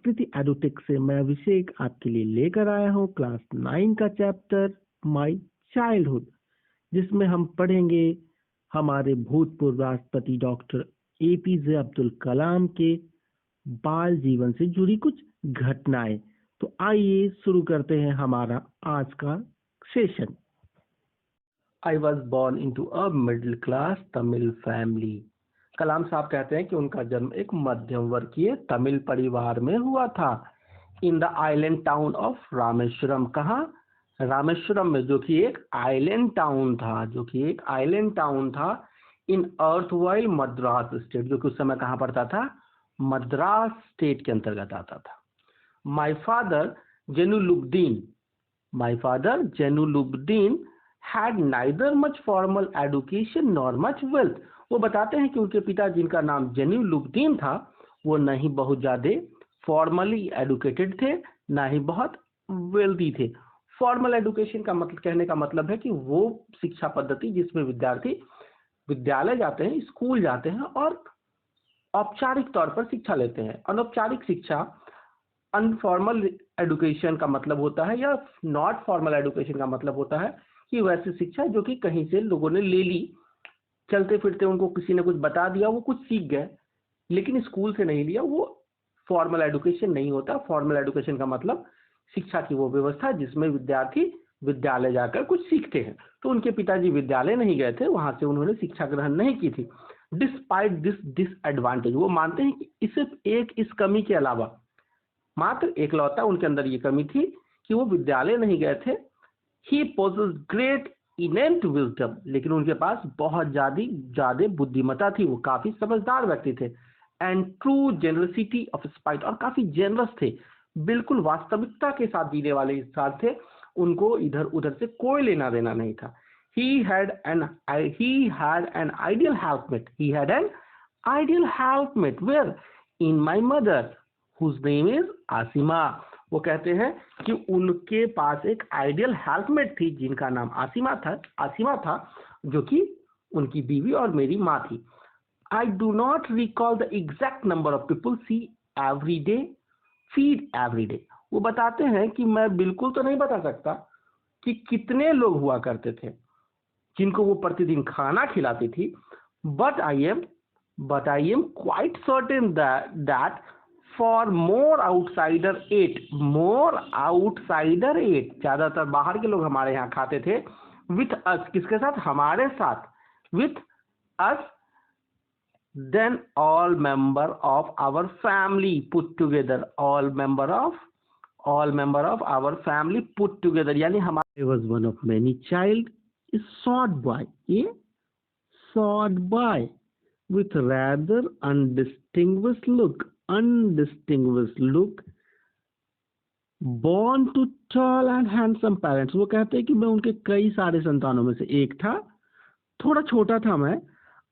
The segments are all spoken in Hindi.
संस्कृति एडुटेक से मैं अभिषेक आपके लिए लेकर आया हूँ क्लास 9 का चैप्टर माय चाइल्डहुड, जिसमें हम पढ़ेंगे हमारे भूतपूर्व राष्ट्रपति डॉक्टर एपीजे अब्दुल कलाम के बाल जीवन से जुड़ी कुछ घटनाएं। तो आइए शुरू करते हैं हमारा आज का session. I was born into a middle class Tamil family. कलाम साहब कहते हैं कि उनका जन्म एक मध्यम वर्गीय तमिल परिवार में हुआ था। In the island town of Rameswaram. कहाँ? रामेश्वरम में, जो कि एक आइलैंड टाउन था। इन अर्थवाइल मद्रास स्टेट, जो कि उस समय कहाँ पड़ता था? मद्रास स्टेट के अंतर्गत आता था। My father Jainulabdeen had neither much formal education nor much wealth. वो बताते हैं कि उनके पिता, जिनका नाम जेनुलुब्दीन था, वो नहीं बहुत ज्यादा फॉर्मली एडुकेटेड थे, ना ही बहुत वेल्दी थे। फॉर्मल एडुकेशन का मतलब, कहने का मतलब है कि वो शिक्षा पद्धति जिसमें विद्यार्थी विद्यालय जाते हैं, स्कूल जाते हैं और औपचारिक तौर पर शिक्षा लेते हैं। अनौपचारिक शिक्षा, अनफॉर्मल एडुकेशन का मतलब होता है, या नॉट फॉर्मल एडुकेशन का मतलब होता है कि वैसी शिक्षा जो कि कहीं से लोगों ने ले ली, चलते फिरते उनको किसी ने कुछ बता दिया, वो कुछ सीख गए, लेकिन स्कूल से नहीं लिया, वो फॉर्मल एडुकेशन नहीं होता। फॉर्मल एडुकेशन का मतलब शिक्षा की वो व्यवस्था जिसमें विद्यार्थी विद्यालय जाकर कुछ सीखते हैं। तो उनके पिताजी विद्यालय नहीं गए थे, वहां से उन्होंने शिक्षा ग्रहण नहीं की थी। डिस्पाइट दिस डिसएडवांटेज, वो मानते हैं कि इस कमी के अलावा, मात्र एकलौता उनके अंदर ये कमी थी कि वो विद्यालय नहीं गए थे। He possessed great innate wisdom, लेकिन उनके पास बहुत ज्यादा बुद्धिमत्ता थी, वो काफी समझदार व्यक्ति थे। And true generosity of spirit, और काफी जेनरस थे, बिल्कुल वास्तविकता के साथ जीने वाले इंसान थे, उनको इधर उधर से कोई लेना देना नहीं था। He had an ideal helpmate, where? In my mother, whose name is Asima. वो कहते हैं कि उनके पास एक आइडियल हेल्पमेट थी जिनका नाम आसिमा था, जो कि उनकी बीवी और मेरी माँ थी। I do not recall the exact number of people feed every day. वो बताते हैं कि मैं बिल्कुल तो नहीं बता सकता कि कितने लोग हुआ करते थे जिनको वो प्रतिदिन खाना खिलाती थी, but I am quite certain that For more outsider ate, ज्यादातर बाहर के लोग हमारे यहाँ खाते थे। With us, किसके साथ? हमारे साथ। With us, then all member of our family put together. All member of our family put together, यानी हमारे was one of many child, a short boy with rather undistinguished look, born to tall and handsome parents. वो कहते हैं कि मैं उनके कई सारे संतानों में से एक था, थोड़ा छोटा था मैं,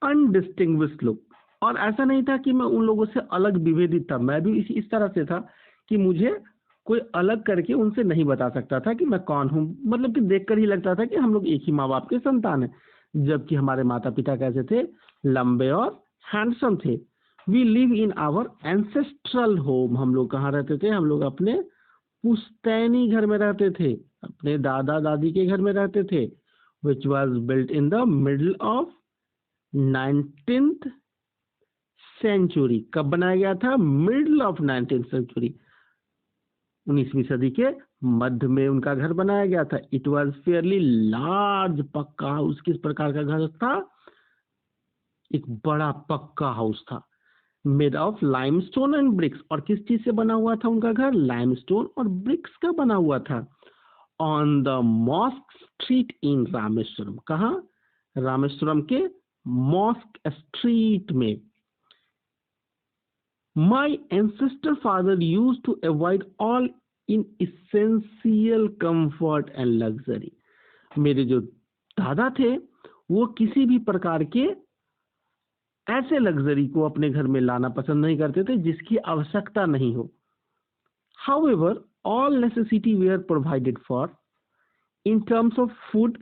अनडिस्टिंग्विश्ड लुक, और ऐसा नहीं था कि मैं उन लोगों से अलग विभेदित था। मैं भी इस तरह से था कि मुझे कोई अलग करके उनसे नहीं बता सकता था कि मैं कौन हूँ, मतलब कि देखकर ही लगता था कि हम लोग एक ही माँ बाप के संतान हैं। जबकि हमारे माता पिता कैसे थे? लंबे और हैंडसम थे। We live in our ancestral home. हम लोग कहाँ रहते थे? हम लोग अपने पुश्तैनी घर में रहते थे, अपने दादा दादी के घर में रहते थे। Which was built in the middle of 19th century. कब बनाया गया था? Middle of 19th century. 19वीं सदी के मध्य में उनका घर बनाया गया था। It was fairly large, पक्का हाउस। किस प्रकार का घर था? एक बड़ा पक्का हाउस था। Made of limestone and bricks, और किस चीज से बना हुआ था उनका घर? लाइमस्टोन और ब्रिक्स का बना हुआ था। On the mosque street in Rameswaram. कहाँ? रामेश्वरम के मॉस्क स्ट्रीट में। My ancestor father used to avoid all in essential comfort and luxury. मेरे जो दादा थे वो किसी भी प्रकार के ऐसे लग्जरी को अपने घर में लाना पसंद नहीं करते थे जिसकी आवश्यकता नहीं हो। However, all necessity were provided for in terms of food,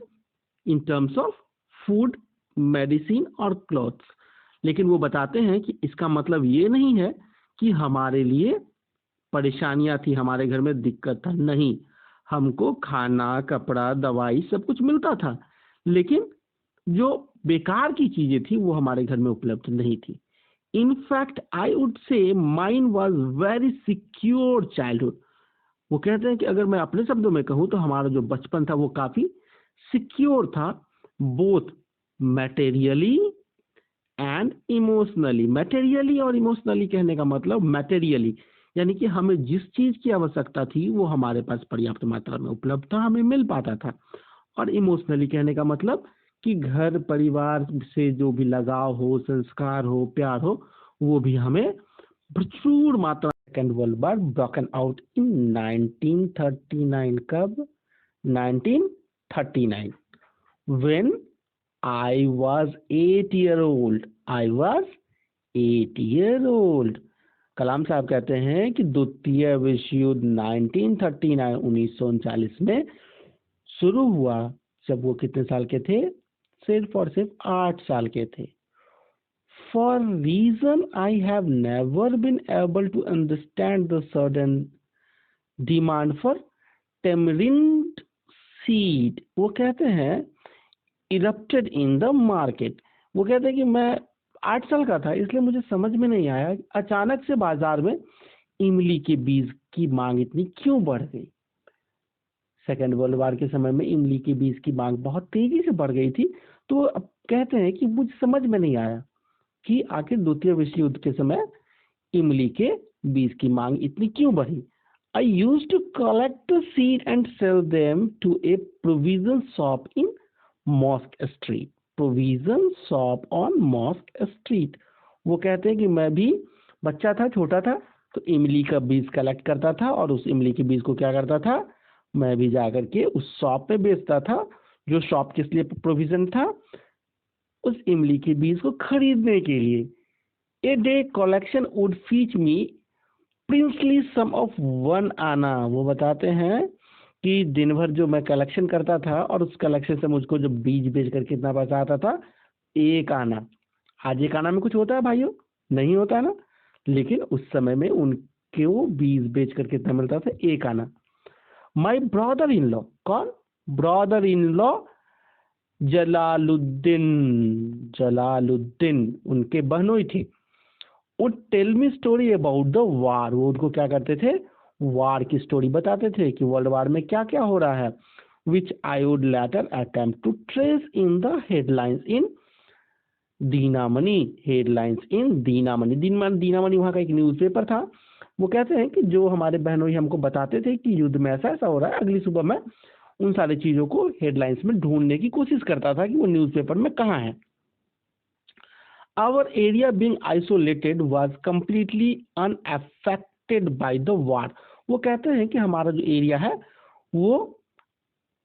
medicine और clothes. लेकिन वो बताते हैं कि इसका मतलब ये नहीं है कि हमारे लिए परेशानियां थी हमारे घर में, दिक्कत था नहीं, हमको खाना कपड़ा दवाई सब कुछ मिलता था, लेकिन जो बेकार की चीजें थी वो हमारे घर में उपलब्ध नहीं थी। In fact I would say mine was very secure childhood. वो कहते हैं कि अगर मैं अपने शब्दों में कहूँ तो हमारा जो बचपन था वो काफी सिक्योर था, बोथ मैटेरियली एंड इमोशनली। मैटेरियली और इमोशनली कहने का मतलब, मैटेरियली यानी कि हमें जिस चीज की आवश्यकता थी वो हमारे पास पर्याप्त मात्रा में उपलब्ध था, हमें मिल पाता था। और इमोशनली कहने का मतलब कि घर परिवार से जो भी लगाव हो, संस्कार हो, प्यार हो, वो भी हमें प्रचुर मात्रा। Second world war broken out in 1939। कब? 1939, when I was 8 year old. I was 8 year old. कलाम साहब कहते हैं कि द्वितीय विश्व युद्ध 1939 में शुरू हुआ, जब वो कितने साल के थे? सिर्फ और सिर्फ 8 साल के थे। For reason I have never been able to understand the sudden demand for tamarind seed, वो कहते हैं erupted in the market। वो कहते हैं कि मैं 8 साल का था, इसलिए मुझे समझ में नहीं आया अचानक से बाजार में इमली के बीज की मांग इतनी क्यों बढ़ गई। सेकेंड वर्ल्ड वॉर के समय में इमली के बीज की मांग बहुत तेजी से बढ़ गई थी। तो अब कहते हैं कि मुझे समझ में नहीं आया कि आखिर द्वितीय विश्व युद्ध के समय इमली के बीज की मांग इतनी क्यों बढ़ी। I used to collect the seed and sell them to a provision shop in Mosque Street। provision shop on Mosque Street। वो कहते हैं कि मैं भी बच्चा था, छोटा था, तो इमली का बीज कलेक्ट करता था और उस इमली के बीज को क्या करता था, मैं भी जाकर के उस शॉप पे बेचता था। जो शॉप किस लिए प्रोविजन था? उस इमली के बीज को खरीदने के लिए। A day collection would fetch me princely sum of 1 anna. वो बताते हैं कि दिन भर जो मैं कलेक्शन करता था और उस कलेक्शन से मुझको जो बीज बेच कर कितना पैसा आता था? 1 आना। आज 1 आना में कुछ होता है भाइयों? नहीं होता ना। लेकिन उस समय में उनके वो बीज बेच कर कितना मिलता था? 1 आना। माई ब्रदर इन लॉ, कौन? Brother in law Jalaluddin. Jalaluddin उनके बहनोई थे। वो tell me story about the war. वो उनको क्या करते थे? वार की स्टोरी बताते थे कि वर्ल्ड वार में क्या क्या हो रहा है। Which I would later attempt to trace in the headlines in Dinamani. Headlines in Dinamani. Dinamani वहाँ का एक न्यूज़पेपर था। वो कहते हैं कि जो हमारे बहनों हमको बताते थे कि युद्ध में ऐसा ऐसा हो रहा है, अगली सुबह मैं उन सारी चीजों को हेडलाइंस में ढूंढने की कोशिश करता था कि वो न्यूज़पेपर में कहाँ है। Our area being isolated was completely unaffected by the war। वो कहते हैं कि हमारा जो एरिया है वो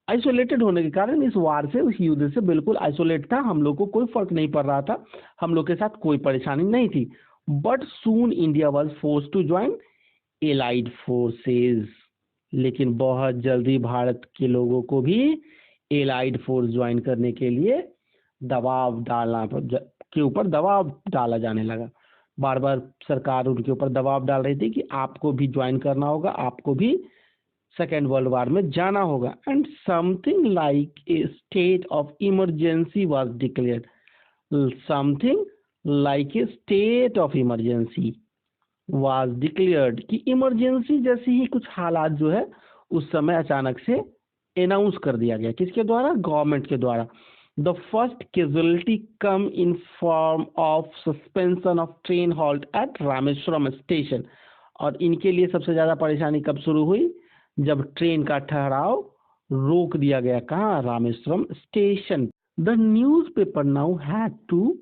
आइसोलेटेड होने के कारण इस वार से, उस युद्ध से बिल्कुल आइसोलेट था। हम लोग को कोई फर्क नहीं पड़ रहा था, हम लोग के साथ कोई परेशानी नहीं थी। But soon India was force to join allied forces. लेकिन बहुत जल्दी भारत के लोगों को भी एलाइड फोर्स ज्वाइन करने के लिए दबाव डालना के ऊपर दबाव डाला जाने लगा। बार बार सरकार उनके ऊपर दबाव डाल रही थी कि आपको भी ज्वाइन करना होगा, आपको भी सेकेंड वर्ल्ड वार में जाना होगा। And something like a state of emergency was declared. Something like a state of emergency was declared कि इमरजेंसी जैसी ही कुछ हालात जो है उस समय अचानक से अनाउंस कर दिया गया। किसके द्वारा? गवर्नमेंट के द्वारा। The first casualty come in form of suspension of train halt at Rameswaram station. और इनके लिए सबसे ज्यादा परेशानी कब शुरू हुई? जब ट्रेन का ठहराव रोक दिया गया। कहाँ? Rameswaram station. The newspaper now had to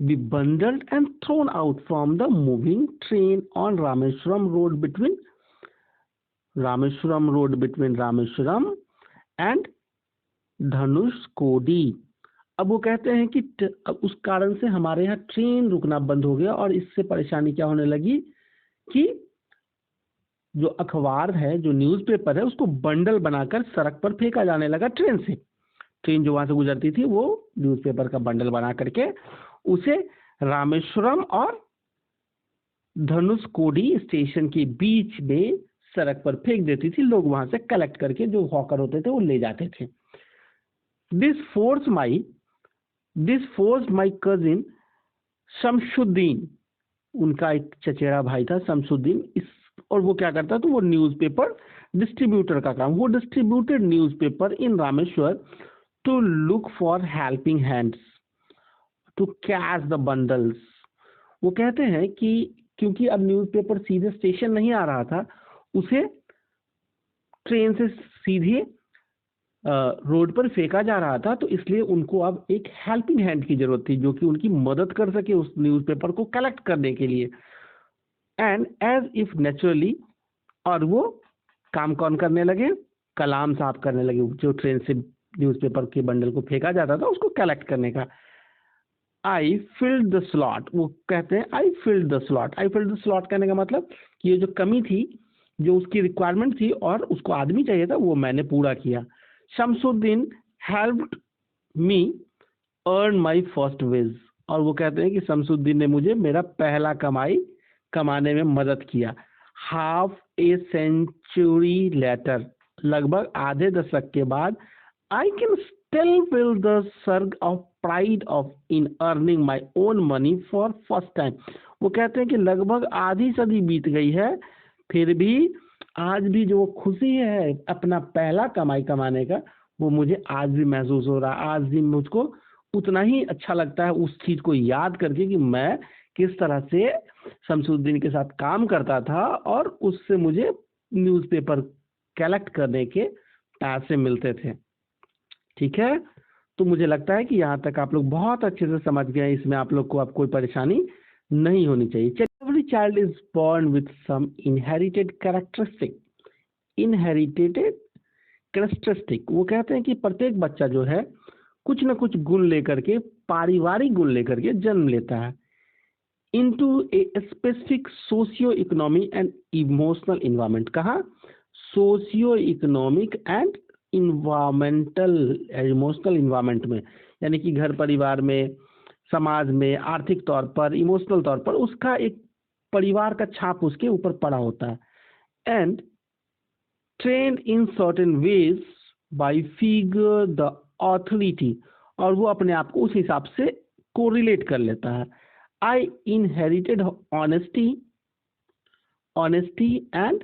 be bundled and thrown out from the moving train on Rameshwaram road between Rameshwaram and Dhanushkodi. अब वो कहते हैं कि उस कारण से हमारे यहाँ ट्रेन रुकना बंद हो गया और इससे परेशानी क्या होने लगी कि जो अखबार है, जो न्यूज़पेपर है, उसको बंडल बनाकर सड़क पर फेंका जाने लगा ट्रेन से। ट्रेन जो वहां से गुजरती थी वो न्यूज़पेपर का बंडल बना करके उसे रामेश्वरम और धनुषकोडी स्टेशन के बीच में सड़क पर फेंक देती थी, लोग वहां से कलेक्ट करके जो हॉकर होते थे वो ले जाते थे। This force my cousin Shamsuddin, उनका एक चचेरा भाई था शमशुद्दीन, इस और वो क्या करता, तो वो न्यूज़पेपर डिस्ट्रीब्यूटर का काम, वो distributed newspaper in Rameswar to look for helping hands to catch the bundles. वो कहते हैं कि क्योंकि अब न्यूज़पेपर सीधे स्टेशन नहीं आ रहा था, उसे ट्रेन से सीधे रोड पर फेंका जा रहा था, तो इसलिए उनको अब एक हेल्पिंग हैंड की जरूरत थी जो कि उनकी मदद कर सके उस न्यूज़पेपर को कलेक्ट करने के लिए। एंड एज इफ नेचुरली, और वो काम कौन करने लगे, कलाम साहब करने लगे, जो ट्रेन से न्यूज़पेपर के बंडल को फेंका जाता था उसको कलेक्ट करने का। आई फिल्ड द स्लॉट, वो कहते हैं I filled the slot. I filled the slot कहने का मतलब कि ये जो कमी थी, जो उसकी रिक्वायरमेंट थी और उसको आदमी चाहिए था, वो मैंने पूरा किया। Shamsuddin helped me earn my first wage, और वो कहते हैं कि शमसुद्दीन ने मुझे मेरा पहला कमाई कमाने में मदद किया। हाफ ए सेंचुरी लेटर, लगभग आधे दशक के बाद, I can still feel the surge of pride of in earning my own money for first time. वो कहते हैं कि लगभग आधी सदी बीत गई है, फिर भी आज भी जो खुशी है अपना पहला कमाई कमाने का, वो मुझे आज भी महसूस हो रहा है। आज भी मुझको उतना ही अच्छा लगता है उस चीज को याद करके कि मैं किस तरह से शमसुद्दीन के साथ काम करता था और उससे मुझे न्यूज़पेपर कलेक्ट करने के पैसे मिलते थे। ठीक है, तो मुझे लगता है कि यहाँ तक आप लोग बहुत अच्छे से समझ गए, इसमें आप लोग को अब कोई परेशानी नहीं होनी चाहिए। Every child is born with some inherited characteristic. वो कहते हैं कि प्रत्येक बच्चा जो है कुछ न कुछ गुण लेकर के, पारिवारिक गुण लेकर के जन्म लेता है। Into a specific socio-economic and emotional environment, कहा socio-economic and environmental emotional environment में, यानी कि घर परिवार में, समाज में, आर्थिक तौर पर, इमोशनल तौर पर उसका एक परिवार का छाप उसके ऊपर पड़ा होता है। And trend in certain veg bye figure the authority, और वो अपने आप को उस हिसाब से कोरिलेट कर लेता है। आई inherited honesty and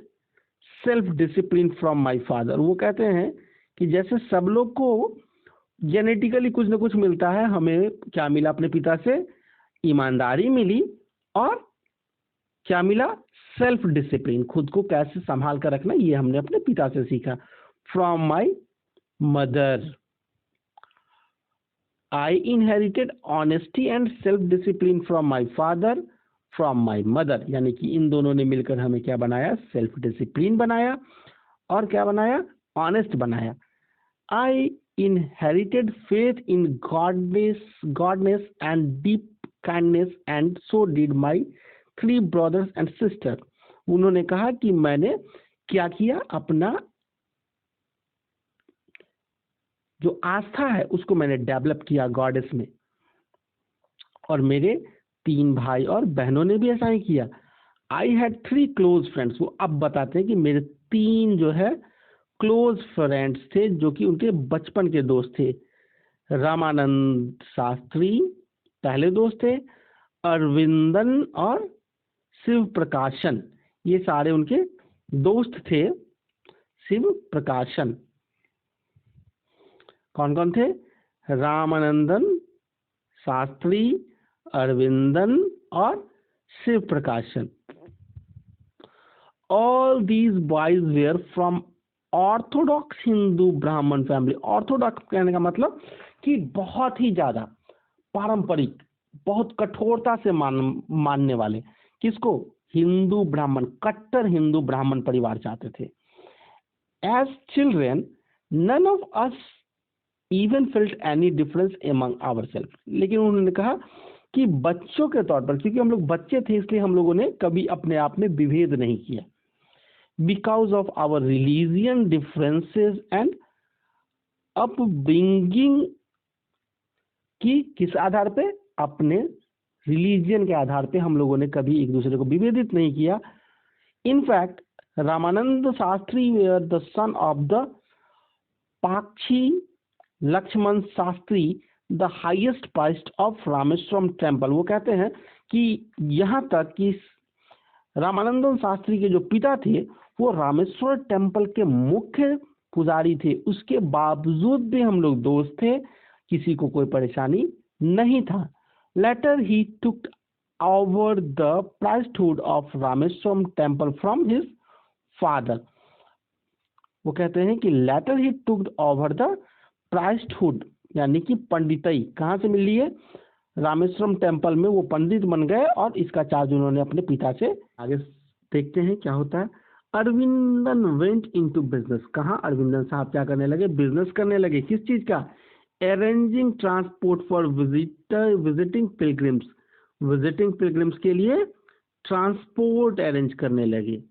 self discipline from my father. वो कहते हैं कि जैसे सब लोग को जेनेटिकली कुछ ना कुछ मिलता है, हमें क्या मिला अपने पिता से, ईमानदारी मिली, और क्या मिला, सेल्फ डिसिप्लिन, खुद को कैसे संभाल कर रखना, ये हमने अपने पिता से सीखा। From my mother, I inherited honesty and self discipline from my father from my mother, यानी कि इन दोनों ने मिलकर हमें क्या बनाया, सेल्फ डिसिप्लिन बनाया और क्या बनाया, ऑनेस्ट बनाया। आई inherited faith in godness and deep kindness, and so did my 3 brothers and sisters. उन्होंने कहा कि मैंने क्या किया, अपना जो आस्था है उसको मैंने डेवलप किया गॉडेस में, और मेरे 3 भाई और बहनों ने भी ऐसा ही किया। आई हैड 3 क्लोज फ्रेंड्स, वो अब बताते हैं कि मेरे 3 जो है क्लोज फ्रेंड्स थे, जो कि उनके बचपन के दोस्त थे। रामानंद शास्त्री पहले दोस्त थे, अरविंदन और शिव प्रकाशन, ये सारे उनके दोस्त थे। शिव प्रकाशन कौन कौन थे, रामानंदन शास्त्री, अरविंदन और Shiv Prakashan. All these boys were from orthodox Hindu Brahmin family. Orthodox कहने का मतलब कि बहुत ही ज्यादा पारंपरिक, बहुत कठोरता से मानने वाले, किसको, हिंदू ब्राह्मण, कट्टर हिंदू ब्राह्मण परिवार चाहते थे। As children none of us even felt any difference among ourselves, लेकिन उन्होंने कहा कि बच्चों के तौर पर, क्योंकि हम लोग बच्चे थे इसलिए हम लोगों ने कभी अपने आप में विभेद नहीं किया। Because of our religion differences and upbringing, की किस आधार पे, अपने रिलीजियन के आधार पे हम लोगों ने कभी एक दूसरे को विभेदित नहीं किया। In fact Ramanand Shastri were the son of the Pakshi Lakshman Shastri the highest priest of Rameswaram temple. वो कहते हैं कि यहाँ तक कि रामानंदन शास्त्री के जो पिता थे वो रामेश्वर टेम्पल के मुख्य पुजारी थे, उसके बावजूद भी हम लोग दोस्त थे, किसी को कोई परेशानी नहीं था। Later he took over the priesthood of Rameswaram temple from his father. वो कहते हैं कि later he took over the priesthood यानी कि पंडितई कहाँ से मिली है, रामेश्वरम टेम्पल में वो पंडित बन गए और इसका चार्ज उन्होंने अपने पिता से। आगे देखते हैं क्या होता है। Aravindan went into business. कहाँ अरविंदन साहब क्या करने लगे, बिजनेस करने लगे। किस चीज का, arranging transport for visiting pilgrims के लिए ट्रांसपोर्ट अरेंज करने लगे,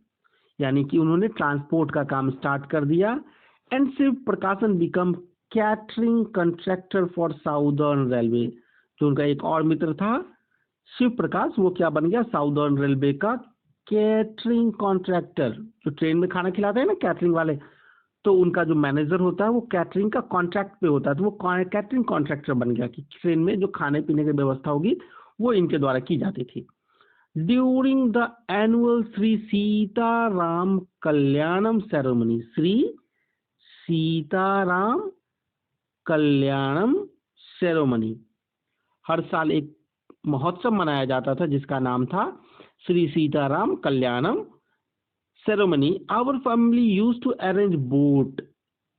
यानी कि उन्होंने ट्रांसपोर्ट का काम स्टार्ट कर दिया। एंड शिव प्रकाशन become catering contractor for southern railway. जो उनका एक और मित्र था शिव प्रकाश, वो क्या बन गया, साउदर्न रेलवे का कैटरिंग कॉन्ट्रैक्टर। जो ट्रेन में खाना खिलाते हैं ना कैटरिंग वाले, तो उनका जो मैनेजर होता है वो कैटरिंग का कॉन्ट्रैक्ट पे होता है, तो वो कैटरिंग कॉन्ट्रैक्टर बन गया कि ट्रेन में जो खाने पीने की व्यवस्था होगी वो इनके द्वारा की जाती थी। During the annual Shri Sitaram Kalyanam ceremony, Shri Sitaram Kalyanam ceremony, हर साल एक महोत्सव मनाया जाता था जिसका नाम था Shri Sitaram Kalyanam ceremony. Our family used to arrange boat.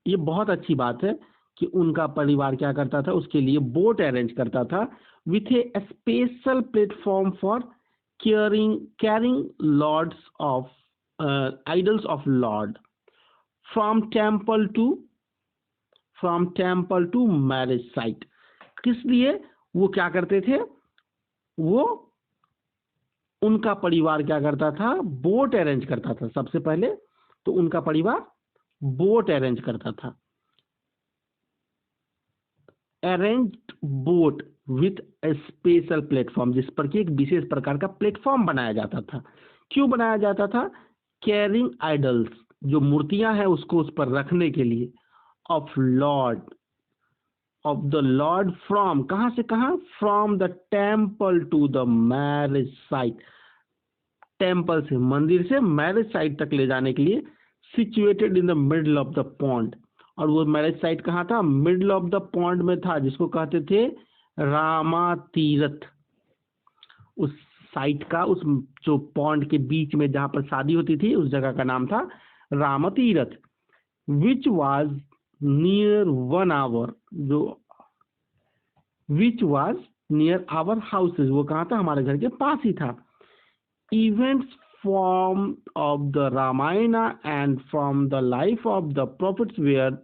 ये बहुत अच्छी बात है कि उनका परिवार क्या करता था, उसके लिए बोट अरेंज करता था with a special platform for carrying lords of idols of lord from temple to marriage site. किस लिए वो क्या करते थे, वो उनका परिवार क्या करता था, बोट अरेंज करता था। सबसे पहले तो उनका परिवार बोट अरेंज करता था, arranged boat with a special platform, जिस पर कि एक विशेष प्रकार का प्लेटफॉर्म बनाया जाता था। क्यों बनाया जाता था, कैरिंग आइडल्स, जो मूर्तियां हैं उसको उस पर रखने के लिए, ऑफ द लॉर्ड फ्रॉम, कहां से कहां, from the temple to the marriage site, temple से मंदिर से मैरिज साइट तक ले जाने के लिए, situated in the middle of the pond. और वो मैरिज साइट कहाँ था, मिडल ऑफ द पॉन्ड में था, जिसको कहते थे रामा तीर्थ। उस साइट का, उस जो पॉन्ड के बीच में जहां पर शादी होती थी उस जगह का नाम था रामा तीर्थ। विच वॉज नियर 1 hour, जो which was near our houses, वो कहाँ था, हमारे घर के पास ही था। Events from of the Ramayana and from the life of the prophets were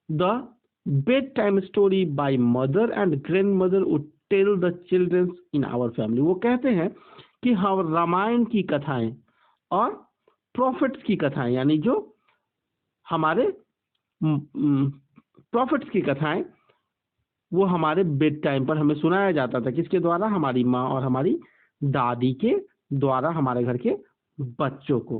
the bedtime story by mother and grandmother would tell the children in our family। वो कहते हैं कि हम रामायण की कथाएं और प्रॉफिट्स की कथाएं, यानी जो हमारे प्रॉफिट्स की कथाएं, वो हमारे बेड टाइम पर हमें सुनाया जाता था। किसके द्वारा, हमारी माँ और हमारी दादी के द्वारा हमारे घर के बच्चों को।